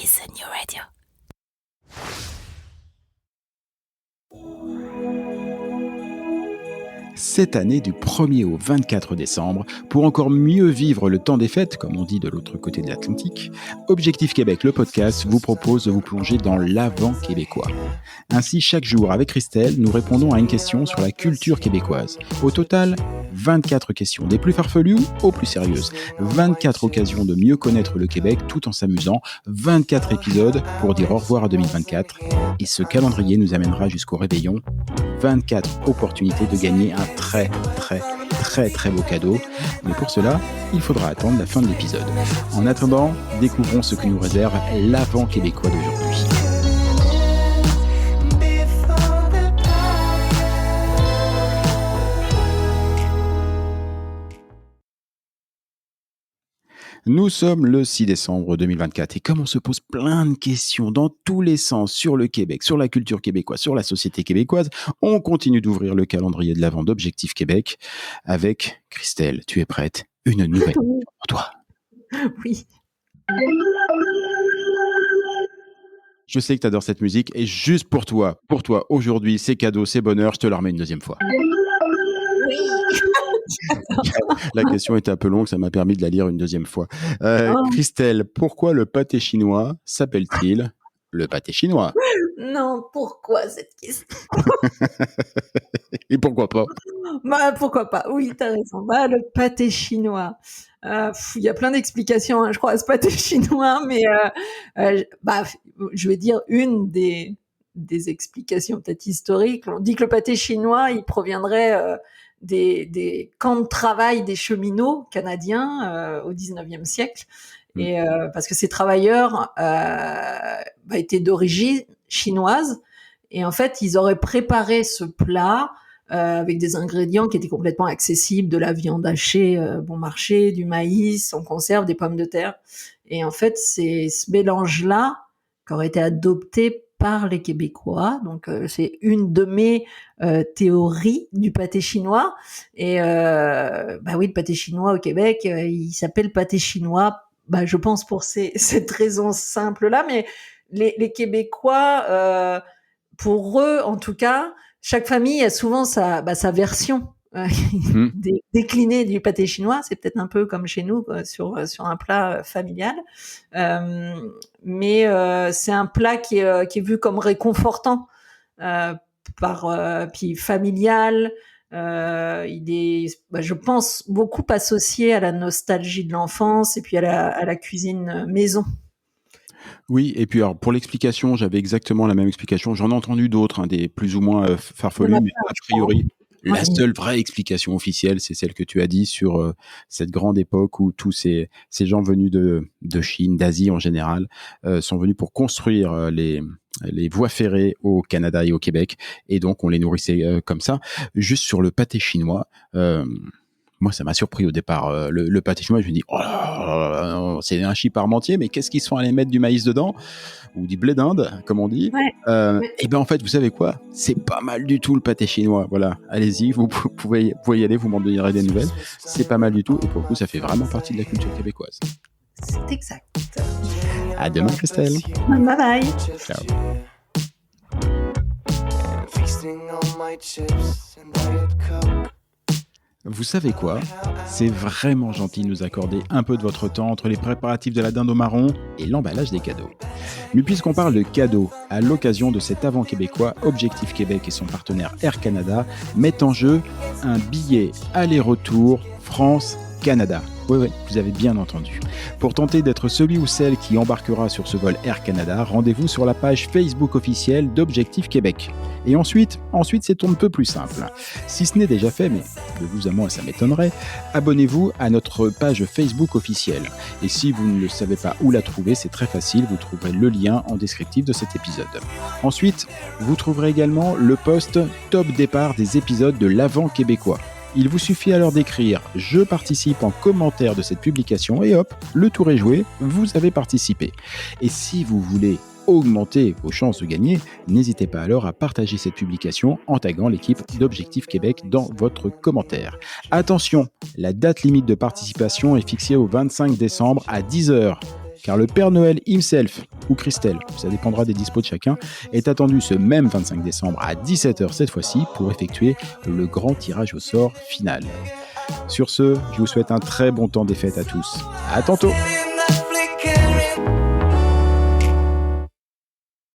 Listen Your Radio. Cette année, du 1er au 24 décembre, pour encore mieux vivre le temps des fêtes, comme on dit de l'autre côté de l'Atlantique, Objectif Québec, le podcast, vous propose de vous plonger dans l'avant québécois. Ainsi, chaque jour, avec Christelle, nous répondons à une question sur la culture québécoise. Au total, 24 questions, des plus farfelues aux plus sérieuses. 24 occasions de mieux connaître le Québec tout en s'amusant. 24 épisodes pour dire au revoir à 2024. Et ce calendrier nous amènera jusqu'au réveillon. 24 opportunités de gagner un très beau cadeau. Mais pour cela, il faudra attendre la fin de l'épisode. En attendant, découvrons ce que nous réserve l'avant québécois d'aujourd'hui. Nous sommes le 6 décembre 2024 et comme on se pose plein de questions dans tous les sens sur le Québec, sur la culture québécoise, sur la société québécoise, on continue d'ouvrir le calendrier de l'Avent d'Objectif Québec avec Christelle. Tu es prête? Une nouvelle Oui. pour toi. Oui. Je sais que tu adores cette musique et juste pour toi, aujourd'hui, c'est cadeau, c'est bonheur, je te la remets une deuxième fois. La question était un peu longue, ça m'a permis de la lire une deuxième fois. Christelle, pourquoi le pâté chinois s'appelle-t-il le pâté chinois? Non, pourquoi cette question? Et pourquoi pas? Pourquoi pas? Oui, t'as raison. Le pâté chinois. Il y a plein d'explications, je crois, à ce pâté chinois, mais je vais dire une des explications peut-être historiques. On dit que le pâté chinois, il proviendrait des camps de travail des cheminots canadiens au 19e siècle. Et parce que ces travailleurs étaient d'origine chinoise. Et en fait, ils auraient préparé ce plat avec des ingrédients qui étaient complètement accessibles, de la viande hachée bon marché, du maïs en conserve, des pommes de terre. Et en fait, c'est ce mélange-là qui aurait été adopté par les Québécois. Donc, c'est une de mes théories du pâté chinois. Et le pâté chinois au Québec, il s'appelle pâté chinois, je pense pour cette raison simple-là. Mais les Québécois, pour eux, en tout cas, chaque famille a souvent sa version déclinée du pâté chinois. C'est peut-être un peu comme chez nous, quoi, sur un plat familial. Mais c'est un plat qui est vu comme réconfortant, puis familial. Il est, je pense, beaucoup associé à la nostalgie de l'enfance et puis à la cuisine maison. Oui, et puis alors, pour l'explication, j'avais exactement la même explication. J'en ai entendu d'autres, des plus ou moins farfelus, mais a priori, la seule vraie explication officielle, c'est celle que tu as dit sur cette grande époque où tous ces gens venus de Chine, d'Asie en général, sont venus pour construire les voies ferrées au Canada et au Québec, et donc on les nourrissait comme ça. Juste sur le pâté chinois, moi, ça m'a surpris au départ. Le pâté chinois, je me dis, oh là là, c'est un chip parmentier, mais qu'est-ce qu'ils sont allés mettre du maïs dedans? Ou du blé d'Inde, comme on dit. Et en fait, vous savez quoi? C'est pas mal du tout le pâté chinois. Voilà, allez-y, vous pouvez y aller, vous m'en donnerez des nouvelles. C'est pas mal du tout, et pour le coup, ça fait vraiment partie de la culture québécoise. C'est exact. À demain, Christelle. Bye bye. Ciao. Vous savez quoi? C'est vraiment gentil de nous accorder un peu de votre temps entre les préparatifs de la dinde au marron et l'emballage des cadeaux. Mais puisqu'on parle de cadeaux, à l'occasion de cet avant québécois, Objectif Québec et son partenaire Air Canada mettent en jeu un billet aller-retour France-Canada. Oui, vous avez bien entendu. Pour tenter d'être celui ou celle qui embarquera sur ce vol Air Canada, rendez-vous sur la page Facebook officielle d'Objectif Québec. Et ensuite, c'est un peu plus simple. Si ce n'est déjà fait, mais de vous à moi ça m'étonnerait, abonnez-vous à notre page Facebook officielle. Et si vous ne le savez pas où la trouver, c'est très facile, vous trouverez le lien en descriptif de cet épisode. Ensuite, vous trouverez également le post top départ des épisodes de l'Avent québécois. Il vous suffit alors d'écrire « Je participe » en commentaire de cette publication et hop, le tour est joué, vous avez participé. Et si vous voulez augmenter vos chances de gagner, n'hésitez pas alors à partager cette publication en taguant l'équipe d'Objectif Québec dans votre commentaire. Attention, la date limite de participation est fixée au 25 décembre à 10h. car le Père Noël himself, ou Christelle, ça dépendra des dispos de chacun, est attendu ce même 25 décembre à 17h cette fois-ci pour effectuer le grand tirage au sort final. Sur ce, je vous souhaite un très bon temps des fêtes à tous. À tantôt!